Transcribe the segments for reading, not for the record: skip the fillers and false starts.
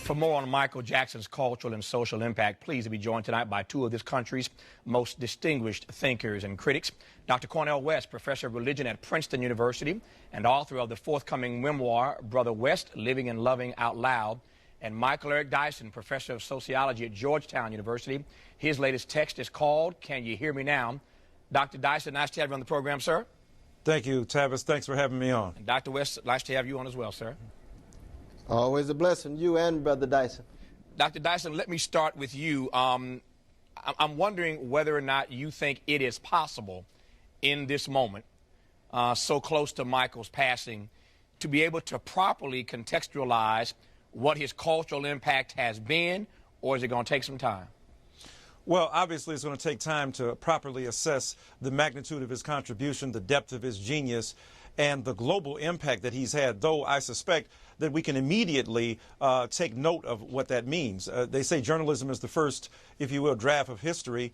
For more on Michael Jackson's cultural and social impact, pleased to be joined tonight by two of this country's most distinguished thinkers and critics. Dr. Cornel West, professor of religion at Princeton University and author of the forthcoming memoir, Brother West, Living and Loving Out Loud. And Michael Eric Dyson, professor of sociology at Georgetown University. His latest text is called Can You Hear Me Now? Dr. Dyson, nice to have you on the program, sir. Thank you, Tavis. Thanks for having me on. And Dr. West, nice to have you on as well, sir. Always a blessing, you and Brother Dyson. Dr. Dyson, let me start with you. I'm wondering whether or not you think it is possible in this moment, so close to Michael's passing, to be able to properly contextualize what his cultural impact has been, or is it going to take some time? Well, obviously, it's going to take time to properly assess the magnitude of his contribution, the depth of his genius, and the global impact that he's had, though I suspect that we can immediately take note of what that means. They say journalism is the first, if you will, draft of history.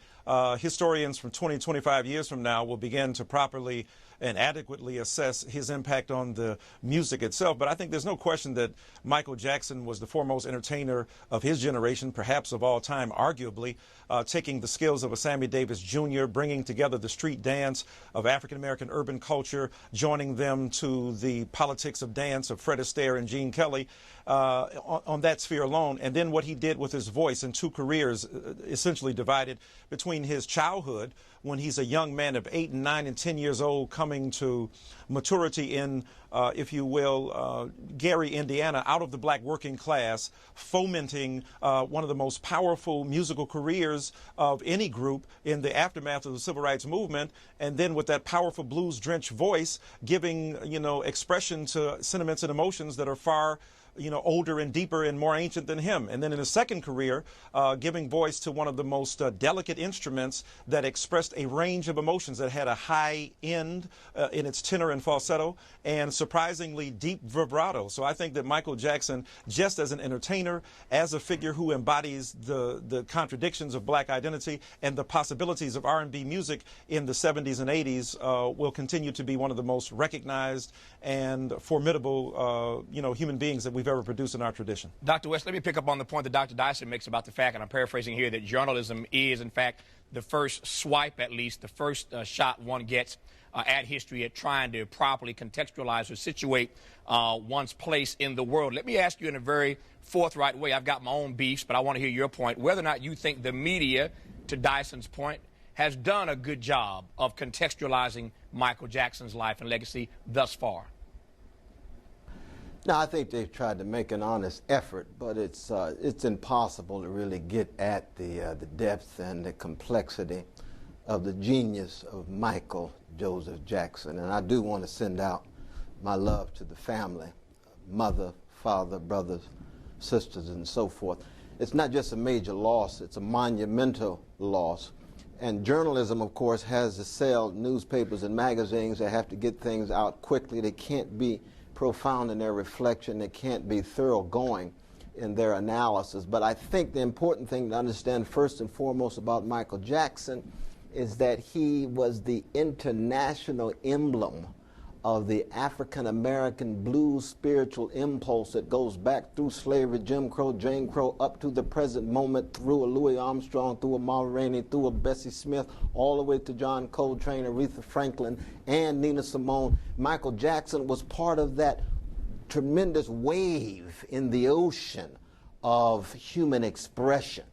Historians from 20, 25 years from now will begin to properly and adequately assess his impact on the music itself. But I think there's no question that Michael Jackson was the foremost entertainer of his generation, perhaps of all time, arguably, taking the skills of a Sammy Davis Jr., bringing together the street dance of African-American urban culture, joining them to the politics of dance of Fred Astaire and Gene Kelly on that sphere alone. And then what he did with his voice in two careers, essentially divided between his childhood, when he's a young man of 8 and 9 and 10 years old, coming to maturity in, if you will, Gary, Indiana, out of the black working class, fomenting one of the most powerful musical careers of any group in the aftermath of the civil rights movement, and then with that powerful blues-drenched voice, giving, expression to sentiments and emotions that are far older and deeper and more ancient than him. And then in his second career, giving voice to one of the most delicate instruments that expressed a range of emotions, that had a high end in its tenor and falsetto, and surprisingly deep vibrato. So I think that Michael Jackson, just as an entertainer, as a figure who embodies the contradictions of black identity and the possibilities of R&B music in the 70s and 80s, will continue to be one of the most recognized and formidable, human beings that we've ever produced in our tradition. Dr. West, let me pick up on the point that Dr. Dyson makes about the fact, and I'm paraphrasing here, that journalism is, in fact, the first swipe, at least, the first shot one gets at history, at trying to properly contextualize or situate one's place in the world. Let me ask you in a very forthright way. I've got my own beefs, but I want to hear your point. Whether or not you think the media, to Dyson's point, has done a good job of contextualizing Michael Jackson's life and legacy thus far. No, I think they've tried to make an honest effort, but it's impossible to really get at the depth and the complexity of the genius of Michael Joseph Jackson. And I do want to send out my love to the family, mother, father, brothers, sisters, and so forth. It's not just a major loss, it's a monumental loss. And journalism, of course, has to sell newspapers and magazines. They have to get things out quickly. They can't be profound in their reflection. They can't be thoroughgoing in their analysis. But I think the important thing to understand first and foremost about Michael Jackson is that he was the international emblem of the African-American blues spiritual impulse that goes back through slavery, Jim Crow, up to the present moment, through a Louis Armstrong, through a Marvin Rainey, through a Bessie Smith, all the way to John Coltrane, Aretha Franklin, and Nina Simone. Michael Jackson was part of that tremendous wave in the ocean of human expression.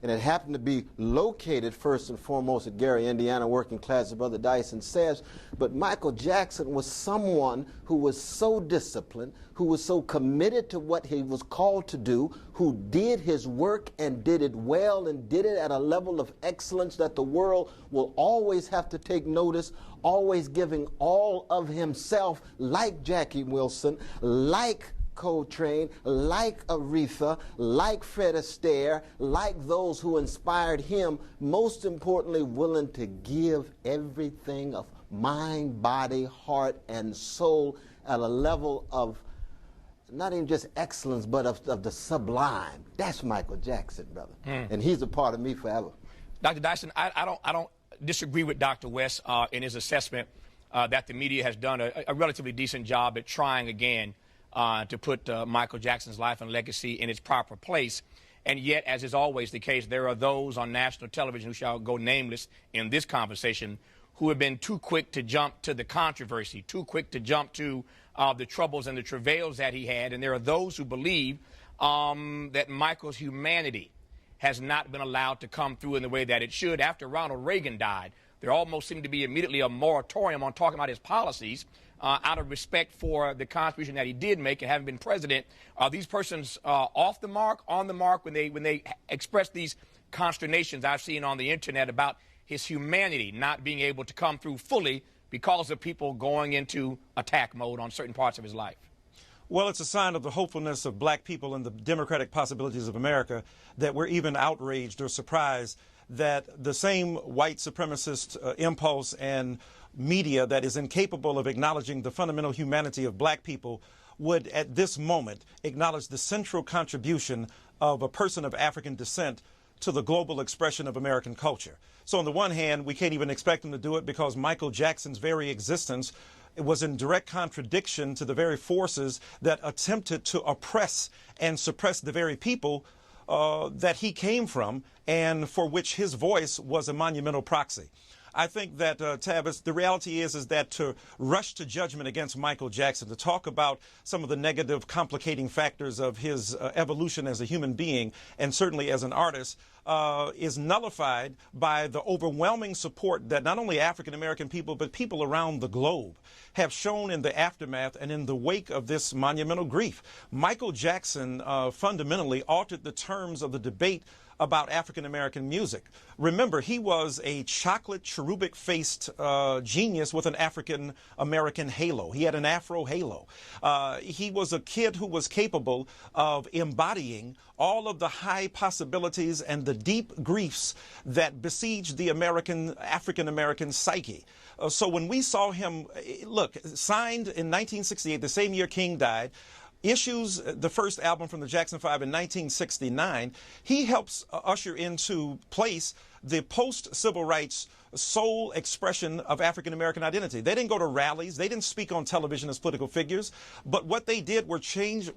And it happened to be located first and foremost at Gary, Indiana, working class, as Brother Dyson says. But Michael Jackson was someone who was so disciplined, who was so committed to what he was called to do, who did his work and did it well and did it at a level of excellence that the world will always have to take notice, always giving all of himself, like Jackie Wilson, like Coltrane, like Aretha, like Fred Astaire, like those who inspired him, most importantly willing to give everything of mind, body, heart, and soul at a level of not even just excellence, but of the sublime. That's Michael Jackson, brother. And he's a part of me forever. Dr. Dyson, I don't disagree with Dr. West in his assessment that the media has done a relatively decent job at trying again to put Michael Jackson's life and legacy in its proper place. And yet, as is always the case, there are those on national television who shall go nameless in this conversation who have been too quick to jump to the controversy, too quick to jump to the troubles and the travails that he had. And there are those who believe that Michael's humanity has not been allowed to come through in the way that it should. After Ronald Reagan died, there almost seemed to be immediately a moratorium on talking about his policies out of respect for the contribution that he did make and having been president. Are these persons off the mark, on the mark, when they express these consternations I've seen on the internet about his humanity not being able to come through fully because of people going into attack mode on certain parts of his life? Well, it's a sign of the hopefulness of black people and the democratic possibilities of America that we're even outraged or surprised that the same white supremacist impulse and media that is incapable of acknowledging the fundamental humanity of black people would at this moment acknowledge the central contribution of a person of African descent to the global expression of American culture. So on the one hand, we can't even expect them to do it because Michael Jackson's very existence was in direct contradiction to the very forces that attempted to oppress and suppress the very people that he came from and for which his voice was a monumental proxy. I think that, Tavis, the reality is that to rush to judgment against Michael Jackson, to talk about some of the negative complicating factors of his evolution as a human being and certainly as an artist, is nullified by the overwhelming support that not only African-American people, but people around the globe have shown in the aftermath and in the wake of this monumental grief. Michael Jackson fundamentally altered the terms of the debate about African-American music. Remember, he was a chocolate cherubic-faced genius with an African-American halo. He had an Afro halo. He was a kid who was capable of embodying all of the high possibilities and the deep griefs that besieged the African-American psyche. So when we saw him, look, signed in 1968, the same year King died, issues the first album from the Jackson 5 in 1969, he helps usher into place the post-civil rights sole expression of African-American identity. They didn't go to rallies. They didn't speak on television as political figures. But what they did was change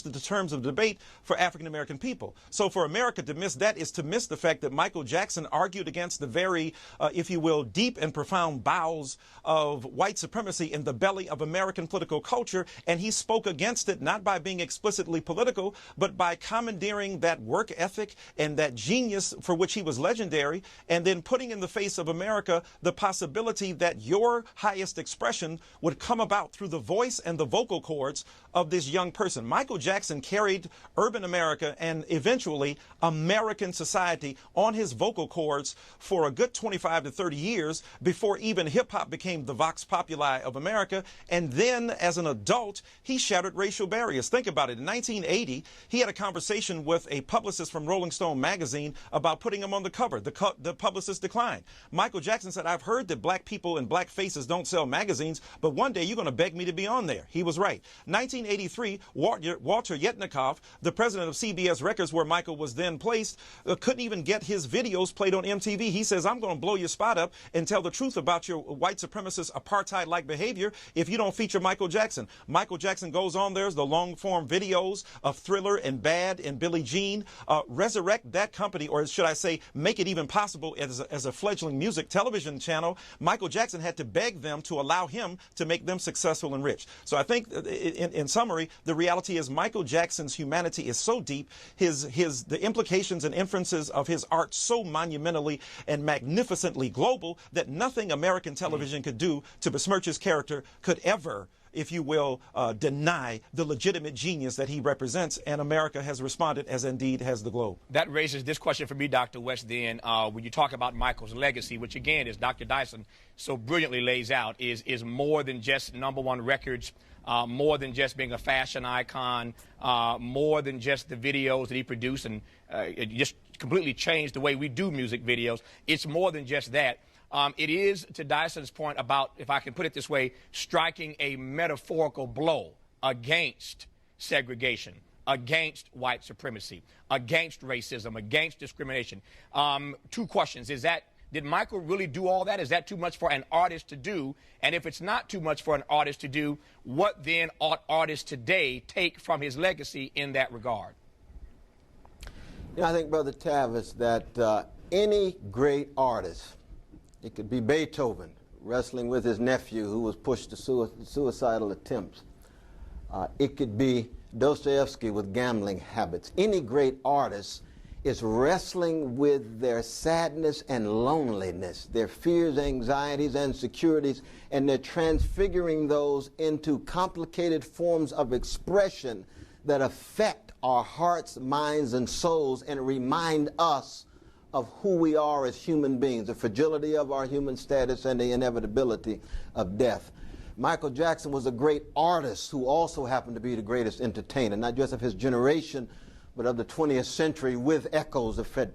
the terms of debate for African-American people. So for America to miss that is to miss the fact that Michael Jackson argued against the very, if you will, deep and profound bowels of white supremacy in the belly of American political culture. And he spoke against it not by being explicitly political, but by commandeering that work ethic and that genius for which he was legendary, and then putting in the face of America the possibility that your highest expression would come about through the voice and the vocal cords of this young person. Michael Jackson carried urban America and eventually American society on his vocal cords for a good 25 to 30 years before even hip-hop became the vox populi of America. And then as an adult, he shattered racial barriers. Think about it. In 1980, he had a conversation with a publicist from Rolling Stone magazine about putting him on the cover. The publicist declined. Michael Jackson said, "I've heard that black people and black faces don't sell magazines, but one day you're going to beg me to be on there." He was right. 1983, Walter Yetnikoff, the president of CBS Records, where Michael was then placed, couldn't even get his videos played on MTV. He says, "I'm going to blow your spot up and tell the truth about your white supremacist apartheid-like behavior if you don't feature Michael Jackson." Michael Jackson goes on there, the long-form videos of Thriller and Bad and Billie Jean, resurrect that company, or should I say, make it even possible as a fledgling music television channel. Michael Jackson had to beg them to allow him to make them successful and rich. So I think in summary, the reality is Michael Jackson's humanity is so deep, the implications and inferences of his art so monumentally and magnificently global that nothing American television could do to besmirch his character could ever, if you will, deny the legitimate genius that he represents, and America has responded, as indeed has the globe. That raises this question for me, Dr. West, then, when you talk about Michael's legacy, which again, as Dr. Dyson so brilliantly lays out, is more than just #1 records, more than just being a fashion icon, more than just the videos that he produced, and it just completely changed the way we do music videos. It's more than just that. It is, to Dyson's point about, if I can put it this way, striking a metaphorical blow against segregation, against white supremacy, against racism, against discrimination. Two questions. Is that Did Michael really do all that? Is that too much for an artist to do? And if it's not too much for an artist to do, what then ought artists today take from his legacy in that regard? I think, Brother Tavis, that any great artist, it could be Beethoven wrestling with his nephew who was pushed to suicidal attempts. It could be Dostoevsky with gambling habits. Any great artist is wrestling with their sadness and loneliness, their fears, anxieties, and insecurities, and they're transfiguring those into complicated forms of expression that affect our hearts, minds, and souls and remind us of who we are as human beings, the fragility of our human status and the inevitability of death. Michael Jackson was a great artist who also happened to be the greatest entertainer, not just of his generation, but of the 20th century, with echoes of Fred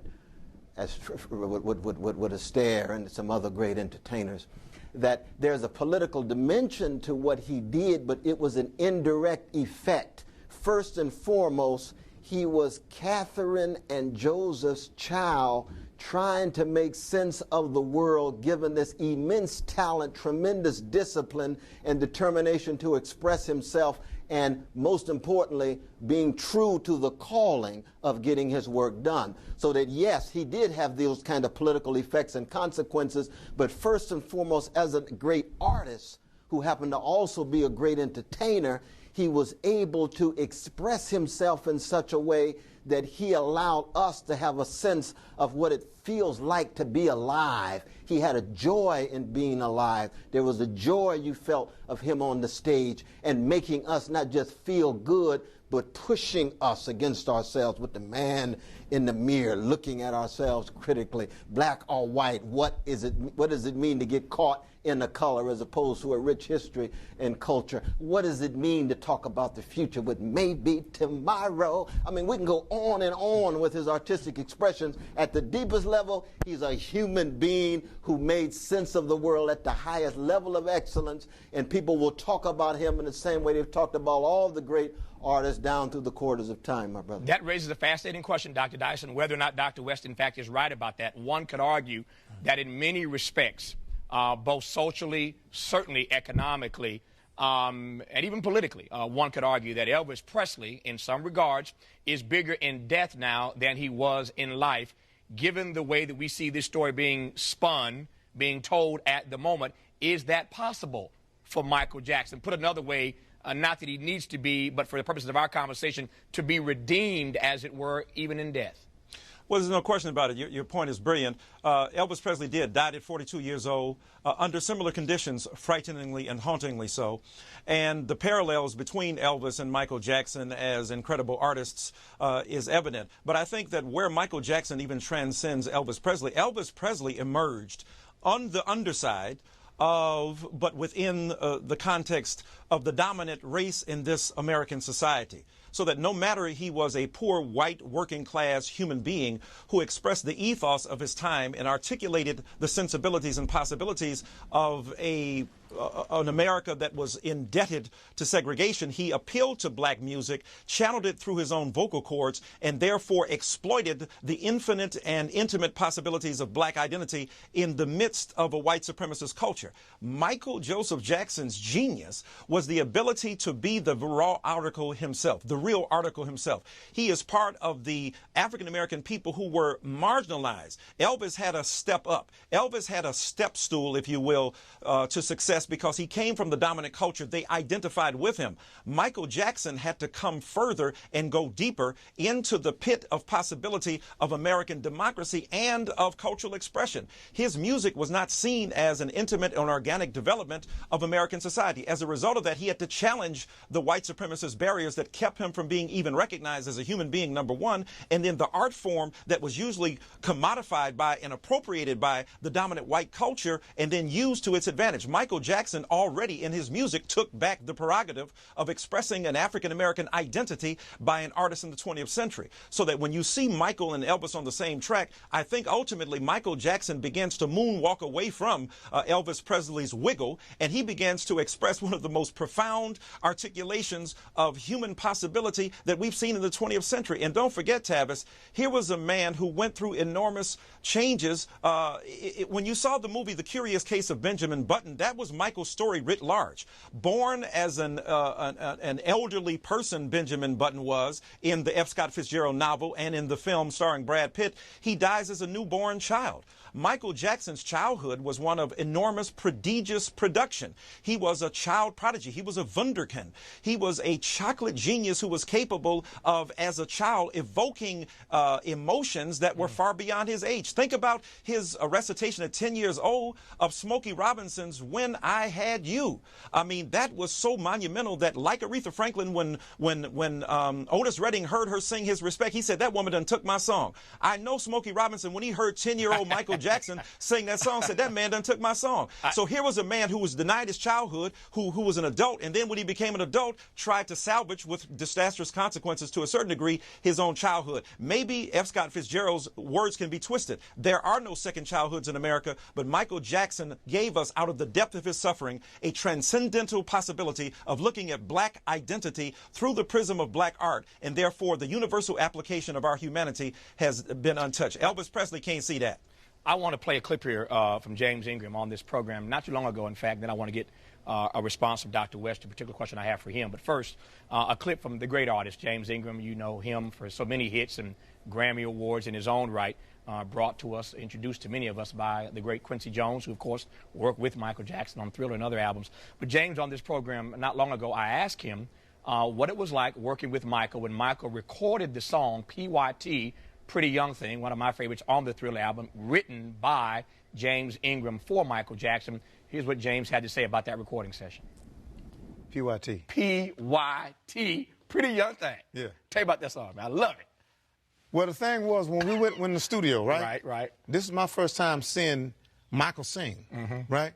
Astaire and some other great entertainers. That there's a political dimension to what he did, but it was an indirect effect. First and foremost, he was Catherine and Joseph's child, trying to make sense of the world, given this immense talent, tremendous discipline, and determination to express himself, and most importantly, being true to the calling of getting his work done. So that, yes, he did have those kind of political effects and consequences, but first and foremost, as a great artist who happened to also be a great entertainer, he was able to express himself in such a way that he allowed us to have a sense of what it feels like to be alive. He had a joy in being alive. There was a joy you felt of him on the stage and making us not just feel good, but pushing us against ourselves with the man in the mirror, looking at ourselves critically, black or white. What does it mean to get caught in a color as opposed to a rich history and culture? What does it mean to talk about the future with maybe tomorrow? I mean, we can go on and on with his artistic expressions. At the deepest level, he's a human being who made sense of the world at the highest level of excellence, and people will talk about him in the same way they've talked about all the great artists down through the quarters of time, my brother. That raises a fascinating question, Dr. Dyson, whether or not Dr. West, in fact, is right about that. One could argue that in many respects, both socially, certainly economically, and even politically, one could argue that Elvis Presley, in some regards, is bigger in death now than he was in life, given the way that we see this story being spun, being told at the moment. Is that possible for Michael Jackson? Put another way, not that he needs to be, but for the purposes of our conversation, to be redeemed, as it were, even in death. Well, there's no question about it. Your point is brilliant. Elvis Presley died at 42 years old, under similar conditions, frighteningly and hauntingly so. And the parallels between Elvis and Michael Jackson as incredible artists is evident. But I think that where Michael Jackson even transcends Elvis Presley emerged on the underside but within the context of the dominant race in this American society. So that no matter he was a poor, white, working-class human being who expressed the ethos of his time and articulated the sensibilities and possibilities of an America that was indebted to segregation, he appealed to black music, channeled it through his own vocal cords, and therefore exploited the infinite and intimate possibilities of black identity in the midst of a white supremacist culture. Michael Joseph Jackson's genius was the ability to be the raw article himself, the real article himself. He is part of the African-American people who were marginalized. Elvis had a step up. Elvis had a step stool, if you will, to success because he came from the dominant culture. They identified with him. Michael Jackson had to come further and go deeper into the pit of possibility of American democracy and of cultural expression. His music was not seen as an intimate and organic development of American society. As a result of that, he had to challenge the white supremacist barriers that kept him from being even recognized as a human being, number one, and then the art form that was usually commodified by and appropriated by the dominant white culture and then used to its advantage. Michael Jackson already in his music took back the prerogative of expressing an African-American identity by an artist in the 20th century. So that when you see Michael and Elvis on the same track, I think ultimately Michael Jackson begins to moonwalk away from Elvis Presley's wiggle, and he begins to express one of the most profound articulations of human possibility that we've seen in the 20th century. And don't forget, Tavis, here was a man who went through enormous changes. When you saw the movie The Curious Case of Benjamin Button, that was Michael's story writ large. Born as an elderly person, Benjamin Button was, in the F. Scott Fitzgerald novel and in the film starring Brad Pitt, he dies as a newborn child. Michael Jackson's childhood was one of enormous, prodigious production. He was a child prodigy. He was a wunderkind. He was a chocolate genius who was capable of, as a child, evoking emotions that were far beyond his age. Think about his recitation at 10 years old of Smokey Robinson's When I Had You. I mean, that was so monumental that, like Aretha Franklin, when Otis Redding heard her sing his respect, he said, that woman done took my song. I know Smokey Robinson, when he heard 10-year-old Michael Jackson sing that song, said, that man done took my song. So here was a man who was denied his childhood, who was an adult, and then when he became an adult, tried to salvage with disastrous consequences to a certain degree his own childhood. Maybe F. Scott Fitzgerald's words can be twisted. There are no second childhoods in America, but Michael Jackson gave us, out of the depth of his suffering, a transcendental possibility of looking at black identity through the prism of black art, and therefore the universal application of our humanity has been untouched. Elvis Presley can't see that. I want to play a clip here from James Ingram on this program, not too long ago, in fact. Then I want to get a response from Dr. West to a particular question I have for him. But first, a clip from the great artist, James Ingram. You know him for so many hits and Grammy Awards in his own right, brought to us, introduced to many of us by the great Quincy Jones, who, of course, worked with Michael Jackson on Thriller and other albums. But James, on this program, not long ago, I asked him what it was like working with Michael when Michael recorded the song P.Y.T., Pretty Young Thing, one of my favorites on the Thriller album, written by James Ingram for Michael Jackson. Here's what James had to say about that recording session. P.Y.T. P.Y.T. Pretty Young Thing. Yeah. Tell you about that song, man. I love it. Well, the thing was, when we went in the studio, right? Right. This is my first time seeing Michael sing, right?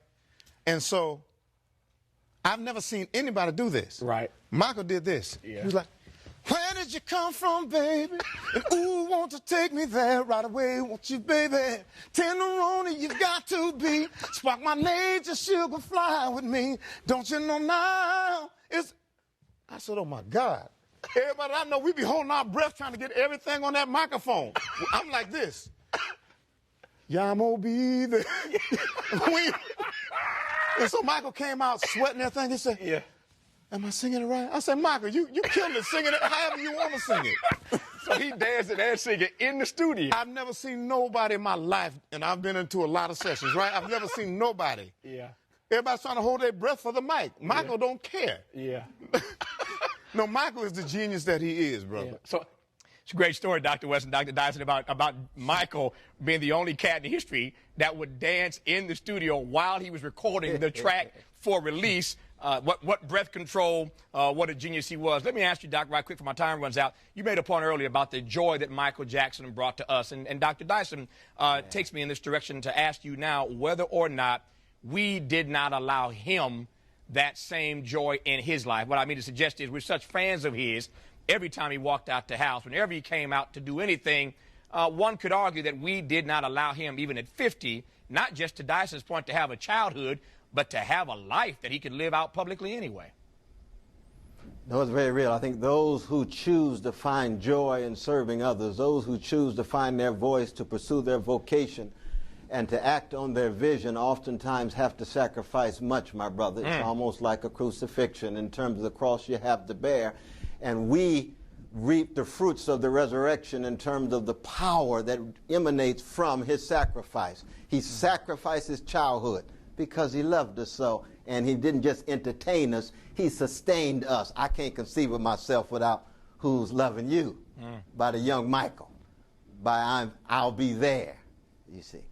And so, I've never seen anybody do this. Right. Michael did this. Yeah. He was like, where did you come from, baby? And ooh, want to take me there right away, want you, baby. Tenderoni, you got to be. Spark my nature, sugar, fly with me. Don't you know now? I said, oh, my God. Everybody I know, we be holding our breath trying to get everything on that microphone. I'm like this. Yamo be there. And so Michael came out sweating and everything. He said, Yeah. Am I singing it right? I said, Michael, you killed it singing it however you want to sing it. So he dancing and singing in the studio. I've never seen nobody in my life, and I've been into a lot of sessions, right? I've never seen nobody. Yeah. Everybody's trying to hold their breath for the mic. Michael don't care. Yeah. No, Michael is the genius that he is, brother. Yeah. So it's a great story, Dr. West and Dr. Dyson, about Michael being the only cat in history that would dance in the studio while he was recording the track for release. What breath control, what a genius he was. Let me ask you, Doc, right quick before my time runs out. You made a point earlier about the joy that Michael Jackson brought to us. And Dr. Dyson takes me in this direction to ask you now whether or not we did not allow him that same joy in his life. What I mean to suggest is we're such fans of his. Every time he walked out the house, whenever he came out to do anything, one could argue that we did not allow him, even at 50, not just to Dyson's point, to have a childhood, but to have a life that he could live out publicly anyway. No, it's very real. I think those who choose to find joy in serving others, those who choose to find their voice, to pursue their vocation, and to act on their vision oftentimes have to sacrifice much, my brother. It's almost like a crucifixion in terms of the cross you have to bear. And we reap the fruits of the resurrection in terms of the power that emanates from his sacrifice. He sacrificed his childhood because he loved us so, and he didn't just entertain us, he sustained us. I can't conceive of myself without Who's Loving You by the young Michael, by I'll Be There, you see.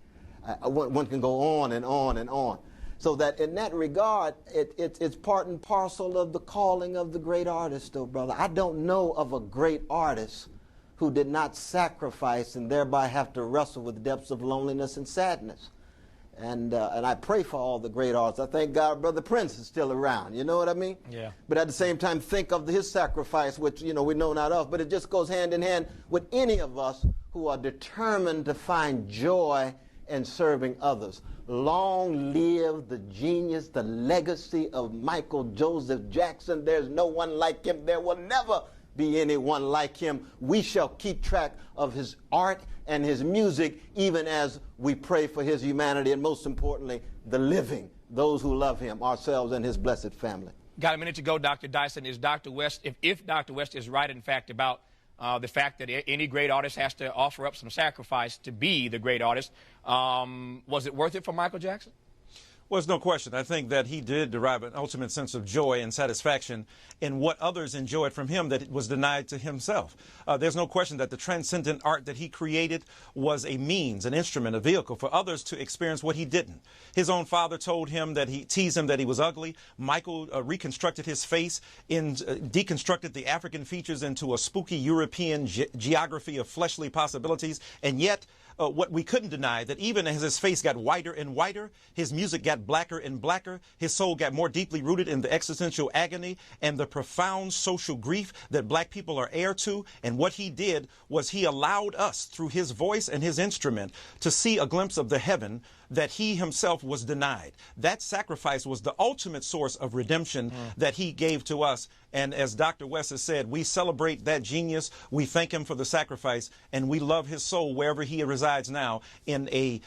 One can go on and on and on. So that in that regard, it's part and parcel of the calling of the great artist, though, brother. I don't know of a great artist who did not sacrifice and thereby have to wrestle with depths of loneliness and sadness. And I pray for all the great artists. I thank God Brother Prince is still around. You know what I mean? Yeah. But at the same time, think of his sacrifice, which, you know, we know not of. But it just goes hand in hand with any of us who are determined to find joy in serving others. Long live the genius, the legacy of Michael Joseph Jackson. There's no one like him. There will never be anyone like him. We shall keep track of his art and his music, even as we pray for his humanity, and most importantly, the living, those who love him, ourselves and his blessed family. Got a minute to go, Dr. Dyson. Is Dr. West, if Dr. West is right, in fact, about the fact that any great artist has to offer up some sacrifice to be the great artist, was it worth it for Michael Jackson? Well, there's no question. I think that he did derive an ultimate sense of joy and satisfaction in what others enjoyed from him that was denied to himself. There's no question that the transcendent art that he created was a means, an instrument, a vehicle for others to experience what he didn't. His own father told him that he teased him that he was ugly. Michael reconstructed his face, deconstructed the African features into a spooky European geography of fleshly possibilities, and yet what we couldn't deny, that even as his face got whiter and whiter, his music got blacker and blacker, his soul got more deeply rooted in the existential agony and the profound social grief that black people are heir to. And what he did was he allowed us, through his voice and his instrument, to see a glimpse of the heaven that he himself was denied. That sacrifice was the ultimate source of redemption that he gave to us. And as Dr. West has said, we celebrate that genius, we thank him for the sacrifice, and we love his soul wherever he resides now in a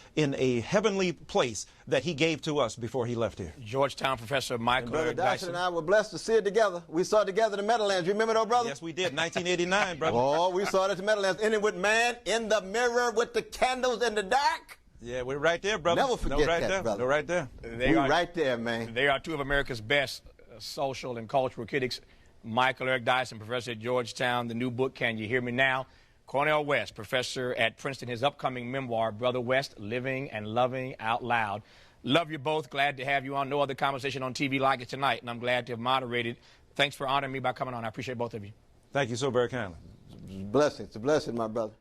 heavenly place that he gave to us before he left here. Georgetown professor Michael Brother Dyson Dyson and I were blessed to see it together. We saw it together in the Meadowlands. You remember, though, brother? Yes, we did. 1989, brother. Oh, we saw it at the Meadowlands. Ending with Man in the Mirror with the Candles in the Dark. Yeah, we're right there, brother. Never forget right that, there. brother. We're right there. We're right there, man. They are two of America's best social and cultural critics. Michael Eric Dyson, professor at Georgetown. The new book, Can You Hear Me Now? Cornel West, professor at Princeton. His upcoming memoir, Brother West, Living and Loving Out Loud. Love you both. Glad to have you on. No other conversation on TV like it tonight, and I'm glad to have moderated. Thanks for honoring me by coming on. I appreciate both of you. Thank you so very kindly. Blessings. It's a blessing, my brother.